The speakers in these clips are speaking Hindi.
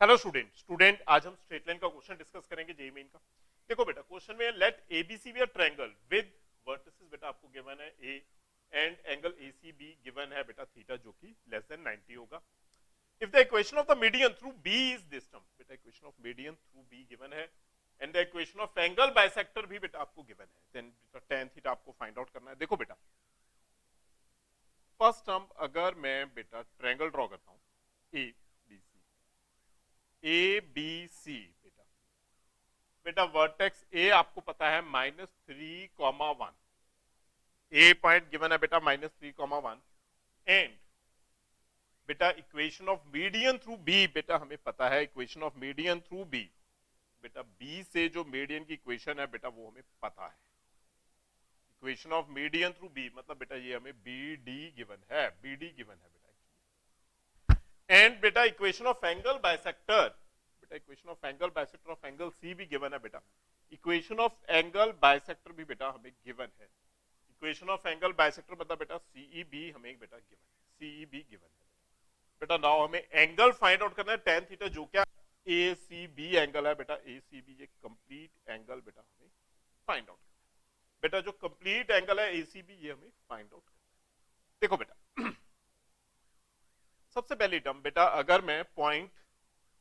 हेलो स्टूडेंट आज हम स्ट्रेट लाइन का क्वेश्चन डिस्कस करेंगे जेईई मेन का। देखो बेटा क्वेश्चन में let ABC be a triangle with vertices बेटा आपको गिवन है A and angle ACB given है बेटा थीटा जो कि लेस देन 90 होगा। If the equation of the median through B is this term, बेटा equation of median through B given है and the equation of angle bisector भी बेटा आपको गिवन है, देन बेटा tan थीटा आपको फाइंड आउट करना है। देखो बेटा फर्स्ट टर्म अगर मैं बेटा ट्रायंगल ड्रॉ करता हूं ए बी सी बेटा बेटा वर्टेक्स ए आपको पता है -3,1, ए पॉइंट गिवन है बेटा -3,1 एंड बेटा equation of median through B बेटा हमें पता है equation of median through B बेटा बी से जो मीडियन की इक्वेशन है बेटा वो हमें पता है। Equation of median through B मतलब बेटा ये हमें बी डी गिवन है, बी डी गिवन है बेटा एंड बेटा इक्वेशन ऑफ एंगल बाइसेक्टर बेटा equation of angle bisector of angle C भी गिवन है बेटा, इक्वेशन ऑफ एंगल बाइसेक्टर भी बेटा हमें गिवन है। इक्वेशन ऑफ एंगल बाइसेक्टर मतलब बेटा सीई बी हमें बेटा गिवन है, सीई बी गिवन है बेटा। नाउ हमें एंगल फाइंड आउट करना है tan थीटा जो क्या ए सी बी एंगल है बेटा, ए सी बी ये कंप्लीट एंगल बेटा हमें फाइंड आउट करना है बेटा, जो कंप्लीट एंगल है ए सी बी ये हमें फाइंड आउट करना है। देखो बेटा सबसे पहली टर्म बेटा अगर मैं पॉइंट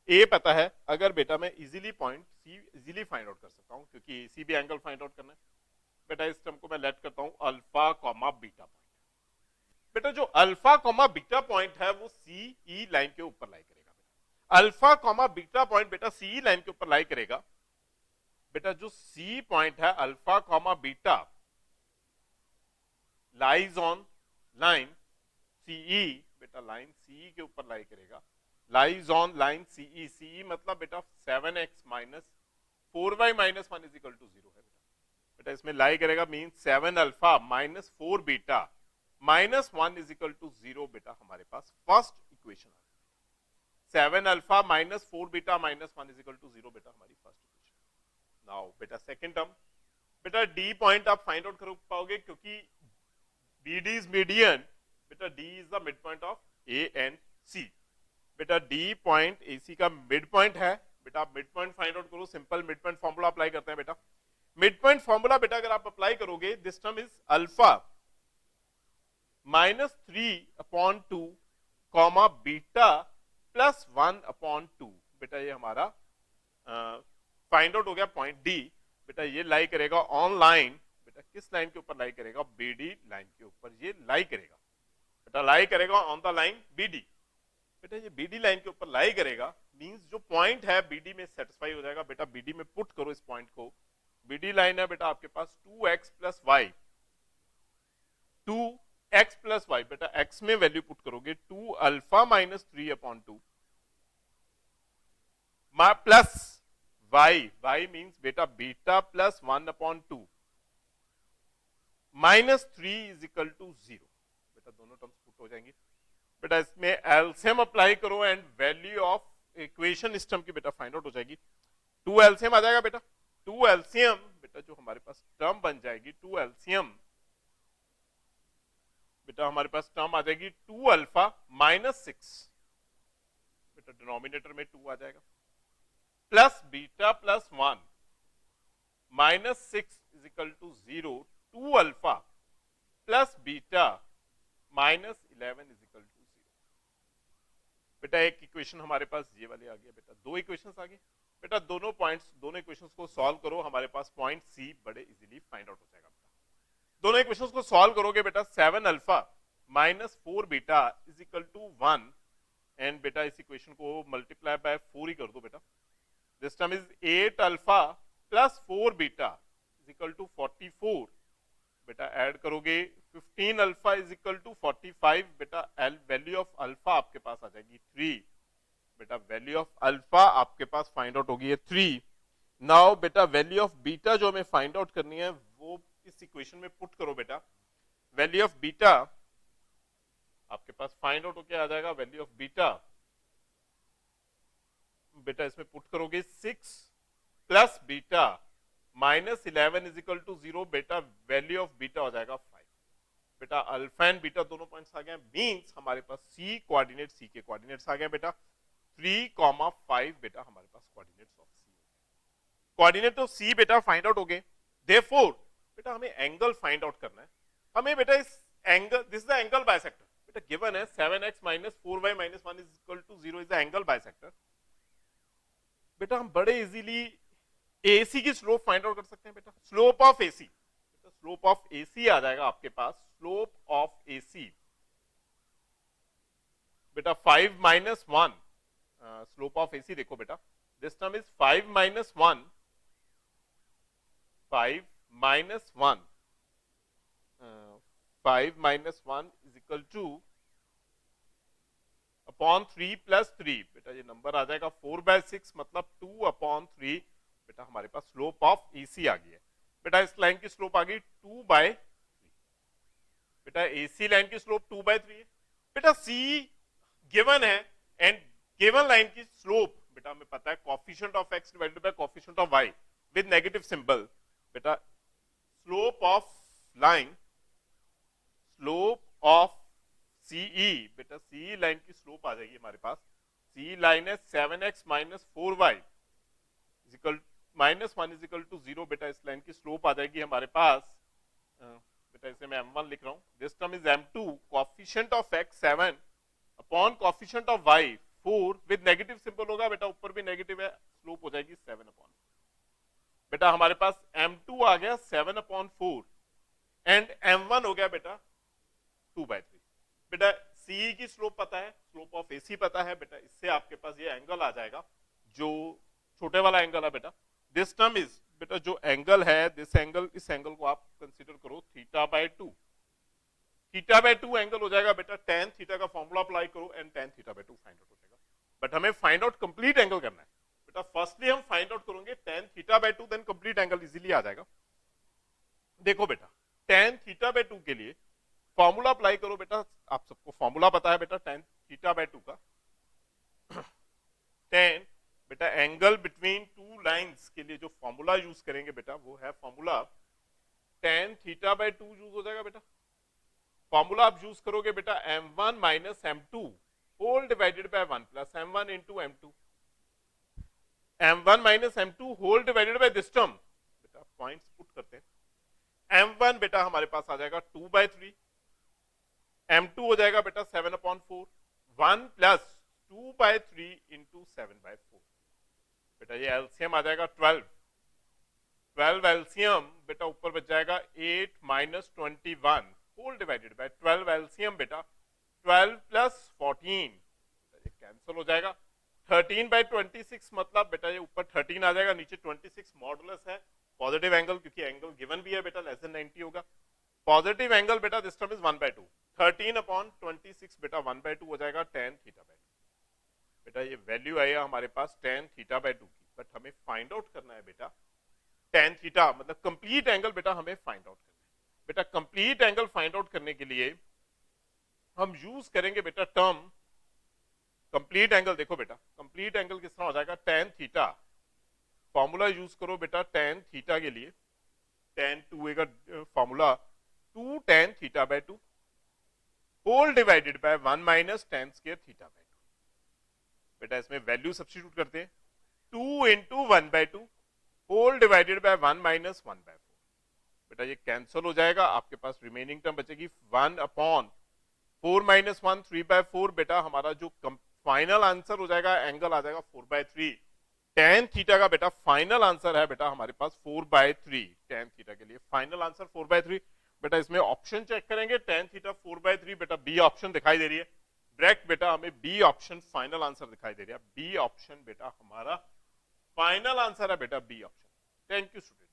ए पता है, अगर बेटा मैं easily point C easily find out कर सकता हूं क्योंकि A C B angle find out करना है बेटा, इस टर्म को मैं लेट करता हूं अल्फा कॉमा बीटा पॉइंट। बेटा जो अल्फा कॉमा बीटा पॉइंट है वो सी ई लाइन के ऊपर लाई करेगा बेटा, अल्फा कॉमा बीटा पॉइंट बेटा सी लाइन के ऊपर लाई करेगा बेटा। जो सी पॉइंट है alpha comma beta lies on line CE बेटा, लाइन सीई के ऊपर लाई करेगा, lies on line CE, CE मतलब बेटा 7x minus 4y minus 1 is equal to 0 है बेटा, इसमें लाई करेगा mean 7 alpha minus 4 beta minus 1 is equal to 0 बेटा। हमारे पास फर्स्ट इक्वेशन आ गई 7 alpha minus 4 beta minus 1 is equal to 0 बेटा, हमारी फर्स्ट इक्वेशन। नाउ बेटा सेकंड टर्म बेटा डी पॉइंट आप फाइंड आउट कर पाओगे क्योंकि बी डी इज मीडियन बेटा, D is the mid point of A and C बेटा, डी पॉइंट ए सी का मिड पॉइंट है बेटा, आप मिड पॉइंट फाइंड आउट करो, simple mid point formula apply करते हैं बेटा। मिड पॉइंट फॉर्मूला बेटा अगर आप अप्लाई करोगे this term is alpha -3/2 comma beta plus 1/2 बेटा, ये हमारा फाइंड आउट हो गया पॉइंट डी बेटा। ये लाई करेगा ऑन लाइन बेटा, किस लाइन के ऊपर लाई करेगा, बी डी लाइन के ऊपर ये लाई करेगा बेटा, लाई करेगा on the line B D बेटा। ये बीडी लाइन के ऊपर लाई करेगा मींस जो पॉइंट है बीडी में सेटिस्फाई हो जाएगा बेटा। बीडी में पुट करो इस पॉइंट को, बीडी लाइन है बेटा आपके पास 2x plus y, 2x plus y बेटा, x में वैल्यू पुट करोगे 2 alpha minus 3/2 plus y, y means बेटा beta plus 1/2 minus 3 is equal to 0 बेटा, दोनों टर्म्स पुट हो जाएंगे बेटा। इसमें एलसीएम अप्लाई करो and value of equation system की बेटा फाइंड आउट हो जाएगी। 2 एलसीएम आ जाएगा बेटा, 2 एलसीएम बेटा जो हमारे पास टर्म बन जाएगी 2 एलसीएम बेटा, हमारे पास टर्म आ जाएगी 2 अल्फा माइनस 6 बेटा, डिनोमिनेटर में 2 आ जाएगा plus beta plus 1 minus 6 is equal to 0, 2 alpha plus beta minus 11 is equal to 0 बेटा। एक इक्वेशन हमारे पास ये वाली आ गई बेटा, दो इक्वेशंस आ गई बेटा, दोनों पॉइंट्स दोनों इक्वेशंस को सॉल्व करो, हमारे पास पॉइंट सी बड़े इजीली फाइंड आउट हो जाएगा बेटा। दोनों इक्वेशंस को सॉल्व करोगे बेटा 7 alpha minus 4 beta is equal to 1 and बेटा इस इक्वेशन को मल्टीप्लाई बाय 4 ही कर दो बेटा। This term is 8 alpha plus 4 beta is equal to 44 बेटा, ऐड करोगे 15 अल्फा इज इक्वल टू 45 बेटा, वैल्यू ऑफ अल्फा आपके पास आ जाएगी 3 बेटा, वैल्यू ऑफ अल्फा आपके पास फाइंड आउट होगी 3। नाउ बेटा वैल्यू ऑफ बीटा जो हमें फाइंड आउट करनी है वो इस इक्वेशन में पुट करो बेटा, वैल्यू ऑफ बीटा आपके पास फाइंड आउट होकर आ जाएगा, वैल्यू ऑफ बीटा बेटा इसमें पुट करोगे 6 plus beta minus 11 is equal to 0 बेटा, वैल्यू ऑफ बीटा हो जाएगा 5 बेटा। अल्फा एंड बीटा दोनों पॉइंट्स आ गए, मींस हमारे पास सी कोऑर्डिनेट, सी के कोऑर्डिनेट्स आ गए बेटा। 3,5 बेटा हमारे पास coordinates of C, coordinate of C बेटा फाइंड आउट हो गए। देयरफॉर बेटा हमें एंगल फाइंड आउट करना है। हमें बेटा इस angle, this is the angle bisector बेटा, गिवन है 7x minus 4y minus 1 is equal to 0 is the angle bisector. बेटा हम बड़े इजीली एसी की स्लोप फाइंड आउट कर सकते हैं बेटा। Slope of AC, slope of AC आ जाएगा आपके पास, स्लोप ऑफ एसी बेटा 5 माइनस 1, स्लोप ऑफ एसी देखो बेटा, this term is 5 minus 1, 5 minus 1, 5 minus 1 is equal two upon 3 plus 3 बेटा, ये नंबर आ जाएगा 4/6 मतलब 2/3 बेटा हमारे पास स्लोप ऑफ एसी आ गई है। बेटा इस लाइन की स्लोप आ गई 2/3, बेटा एसी लाइन की स्लोप 2/3 है। बेटा सी गिवन है एंड गिवन लाइन की स्लोप बेटा हमें पता है coefficient of x divided by coefficient of y with negative symbol. बेटा slope of line, slope of CE बेटा, सी लाइन की स्लोप आ जाएगी हमारे पास, सी लाइन है 7x minus 4y is equal minus 1 is equal to 0 बेटा, इस लाइन की स्लोप आ जाएगी हमारे पास, बेटा इसे मैं m1 लिख रहा हूं, this term is m2 coefficient of x 7 upon coefficient of y 4 with negative symbol होगा बेटा, ऊपर भी नेगेटिव है, स्लोप हो जाएगी 7 अपॉन, बेटा हमारे पास m2 आ गया 7/4 एंड m1 हो गया बेटा 2/3। बेटा सी की स्लोप पता है, स्लोप ऑफ एसी पता है बेटा, इससे आपके पास ये एंगल आ जाएगा जो छोटे वाला एंगल है बेटा, दिस टर्म इज बेटा जो एंगल है, दिस एंगल, इस एंगल को आप कंसीडर करो θ/2, θ/2 एंगल हो जाएगा बेटा, tan थीटा का फॉर्मूला अप्लाई करो एंड tan θ/2 फाइंड आउट हो जाएगा। बट हमें फाइंड आउट कंप्लीट एंगल करना है बेटा, फर्स्टली हम फाइंड आउट करेंगे tan θ/2, then complete angle easily आ जाएगा। देखो बेटा tan θ/2 के लिए फॉर्मूला अप्लाई करो बेटा, आप सबको फॉर्मूला पता है बेटा tan θ/2 का, tan बेटा एंगल बिटवीन टू लाइंस के लिए जो फॉर्मूला यूज करेंगे बेटा वो है फॉर्मूला tan θ/2 यूज हो जाएगा बेटा। फॉर्मूला आप यूज करोगे बेटा m1 minus m2 whole divided by 1 plus m1 into m2, m1 minus m2 whole divided by this term, बेटा पॉइंट्स पुट करते हैं, m1 बेटा हमारे पास आ जाएगा 2/3, m2 हो जाएगा बेटा 7/4, 1 प्लस 2/3 इंटू 7/4, बेटा ये एलसीएम आ जाएगा 12, 12 एलसीएम बेटा ऊपर बच जाएगा 8 minus 21 whole divided by 12 LCM बेटा 12 प्लस 14, ये कैंसिल हो जाएगा, 13/26 मतलब बेटा ये ऊपर 13 आ जाएगा, नीचे 26 मॉडुलस है, पॉजिटिव एंगल क्योंकि एंगल गिवन भी है बेटा लेस देन 90 होगा, पॉजिटिव एंगल बेटा दिस टर्म इज 1/2, 13/26 बेटा 1/2 हो जाएगा tan θ/2, बेटा ये वैल्यू आएगा हमारे पास tan θ/2 की। बट हमें फाइंड आउट करना है बेटा tan थीटा मतलब कंप्लीट एंगल बेटा हमें फाइंड आउट करना है। बेटा कंप्लीट एंगल फाइंड आउट करने के लिए हम यूज करेंगे बेटा टर्म कंप्लीट एंगल। देखो बेटा कंप्लीट एंगल किस तरह हो जाएगा, tan थीटा, फॉर्मूला यूज करो बेटा tan थीटा के लिए, tan 2a का formula 2 tan θ/2 whole divided by 1 minus tan square θ/2, बेटा इसमें वैल्यू सब्स्टिट्यूट करते हैं, 2 into 1/2 whole divided by 1 minus 1/4, बेटा ये कैंसिल हो जाएगा, आपके पास रिमेनिंग टर्म बचेगी 1/4 माइनस 1 3/4, बेटा हमारा जो फाइनल आंसर हो जाएगा एंगल आ जाएगा 4/3, tan थीटा का बेटा फाइनल आंसर है बेटा हमारे पास 4/3, tan थीटा के लिए फाइनल आंसर 4/3। बेटा इसमें ऑप्शन चेक करेंगे, tan थीटा 4/3 बेटा बी ऑप्शन दिखाई दे रही है, डायरेक्ट बेटा हमें बी ऑप्शन फाइनल आंसर दिखाई दे रहा है, बी ऑप्शन बेटा हमारा फाइनल आंसर है बेटा B option. Thank you student.